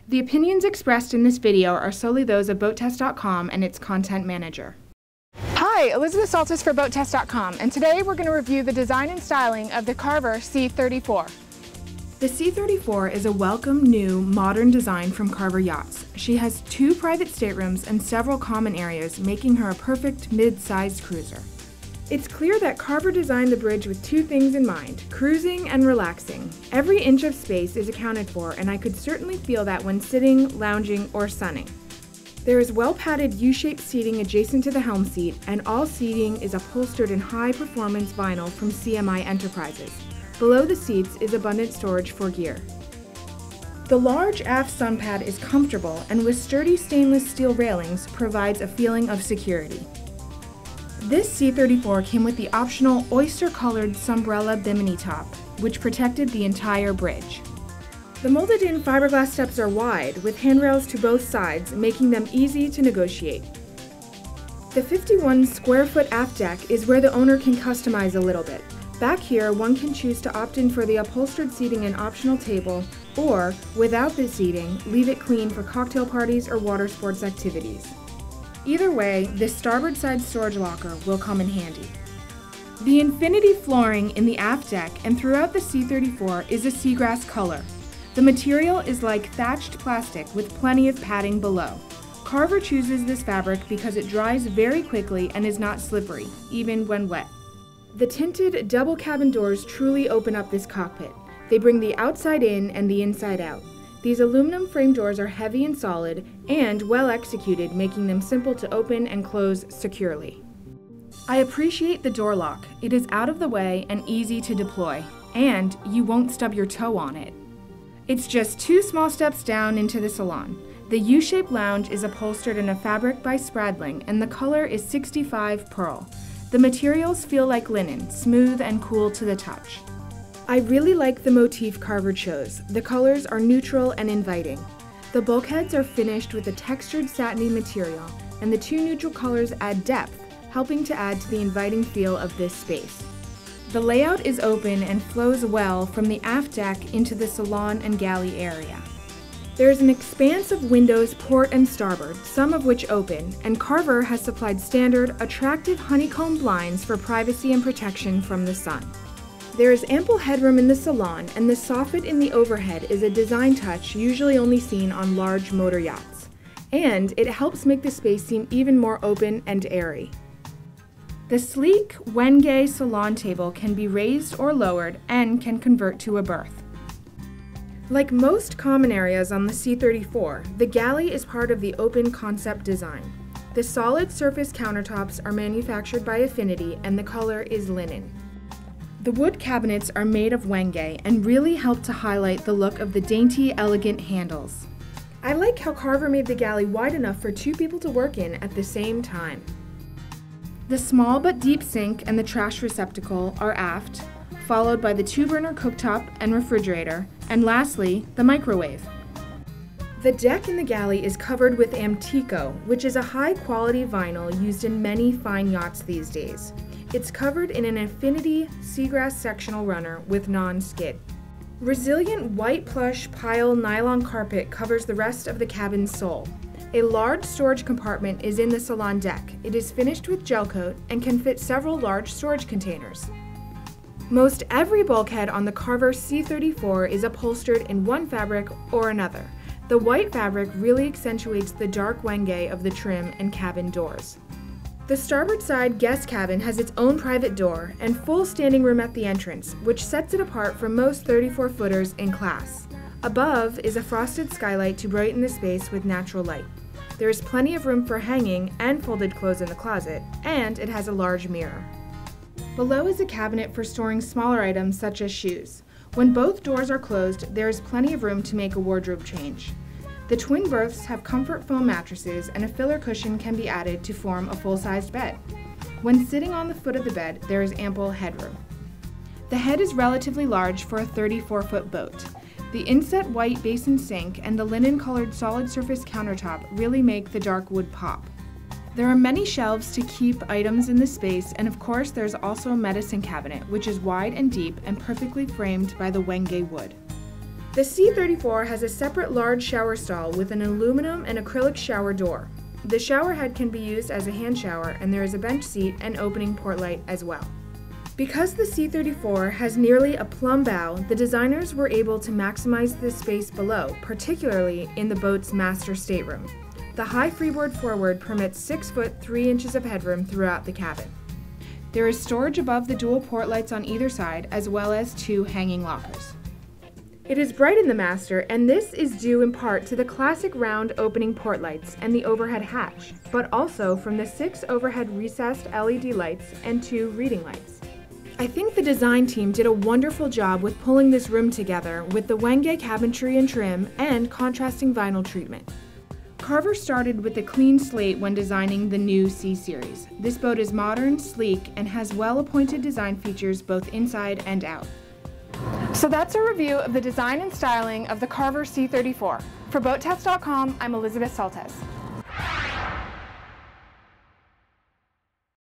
The opinions expressed in this video are solely those of BoatTEST.com and its content manager. Hi, Elisabeth Soltes for BoatTEST.com, and today we're going to review the design and styling of the Carver C34. The C34 is a welcome, new, modern design from Carver Yachts. She has 2 private staterooms and several common areas, making her a perfect mid-sized cruiser. It's clear that Carver designed the bridge with 2 things in mind: cruising and relaxing. Every inch of space is accounted for, and I could certainly feel that when sitting, lounging, or sunning. There is well-padded U-shaped seating adjacent to the helm seat, and all seating is upholstered in high-performance vinyl from CMI Enterprises. Below the seats is abundant storage for gear. The large aft sun pad is comfortable, and with sturdy stainless steel railings, provides a feeling of security. This C34 came with the optional oyster-colored Sunbrella bimini top, which protected the entire bridge. The molded-in fiberglass steps are wide, with handrails to both sides, making them easy to negotiate. The 51 square foot aft deck is where the owner can customize a little bit. Back here, one can choose to opt in for the upholstered seating and optional table, or, without the seating, leave it clean for cocktail parties or water sports activities. Either way, this starboard side storage locker will come in handy. The infinity flooring in the aft deck and throughout the C34 is a seagrass color. The material is like thatched plastic with plenty of padding below. Carver chooses this fabric because it dries very quickly and is not slippery, even when wet. The tinted double cabin doors truly open up this cockpit. They bring the outside in and the inside out. These aluminum frame doors are heavy and solid and well executed, making them simple to open and close securely. I appreciate the door lock. It is out of the way and easy to deploy, and you won't stub your toe on it. It's just 2 small steps down into the salon. The U-shaped lounge is upholstered in a fabric by Spradling, and the color is 65 pearl. The materials feel like linen, smooth and cool to the touch. I really like the motif Carver chose. The colors are neutral and inviting. The bulkheads are finished with a textured satiny material, and the 2 neutral colors add depth, helping to add to the inviting feel of this space. The layout is open and flows well from the aft deck into the salon and galley area. There is an expanse of windows port and starboard, some of which open, and Carver has supplied standard, attractive honeycomb blinds for privacy and protection from the sun. There is ample headroom in the salon, and the soffit in the overhead is a design touch usually only seen on large motor yachts, and it helps make the space seem even more open and airy. The sleek Wenge salon table can be raised or lowered and can convert to a berth. Like most common areas on the C34, the galley is part of the open concept design. The solid surface countertops are manufactured by Affinity, and the color is linen. The wood cabinets are made of Wenge and really help to highlight the look of the dainty, elegant handles. I like how Carver made the galley wide enough for 2 people to work in at the same time. The small but deep sink and the trash receptacle are aft, followed by the 2-burner cooktop and refrigerator, and lastly, the microwave. The deck in the galley is covered with Amtico, which is a high-quality vinyl used in many fine yachts these days. It's covered in an Affinity seagrass sectional runner with non-skid. Resilient white plush pile nylon carpet covers the rest of the cabin's sole. A large storage compartment is in the salon deck. It is finished with gel coat and can fit several large storage containers. Most every bulkhead on the Carver C34 is upholstered in one fabric or another. The white fabric really accentuates the dark Wenge of the trim and cabin doors. The starboard side guest cabin has its own private door and full standing room at the entrance, which sets it apart from most 34-footers in class. Above is a frosted skylight to brighten the space with natural light. There is plenty of room for hanging and folded clothes in the closet, and it has a large mirror. Below is a cabinet for storing smaller items such as shoes. When both doors are closed, there is plenty of room to make a wardrobe change. The twin berths have comfort foam mattresses, and a filler cushion can be added to form a full-sized bed. When sitting on the foot of the bed, there is ample headroom. The head is relatively large for a 34-foot boat. The inset white basin sink and the linen-colored solid surface countertop really make the dark wood pop. There are many shelves to keep items in the space, and of course there's also a medicine cabinet, which is wide and deep and perfectly framed by the Wenge wood. The C34 has a separate large shower stall with an aluminum and acrylic shower door. The shower head can be used as a hand shower, and there is a bench seat and opening port light as well. Because the C34 has nearly a plumb bow, the designers were able to maximize the space below, particularly in the boat's master stateroom. The high freeboard forward permits 6 foot 3 inches of headroom throughout the cabin. There is storage above the dual port lights on either side, as well as 2 hanging lockers. It is bright in the master, and this is due in part to the classic round opening port lights and the overhead hatch, but also from the 6 overhead recessed LED lights and 2 reading lights. I think the design team did a wonderful job with pulling this room together with the Wenge cabinetry and trim and contrasting vinyl treatment. Carver started with a clean slate when designing the new C-Series. This boat is modern, sleek, and has well-appointed design features both inside and out. So that's a review of the design and styling of the Carver C34. For BoatTEST.com, I'm Elisabeth Soltes.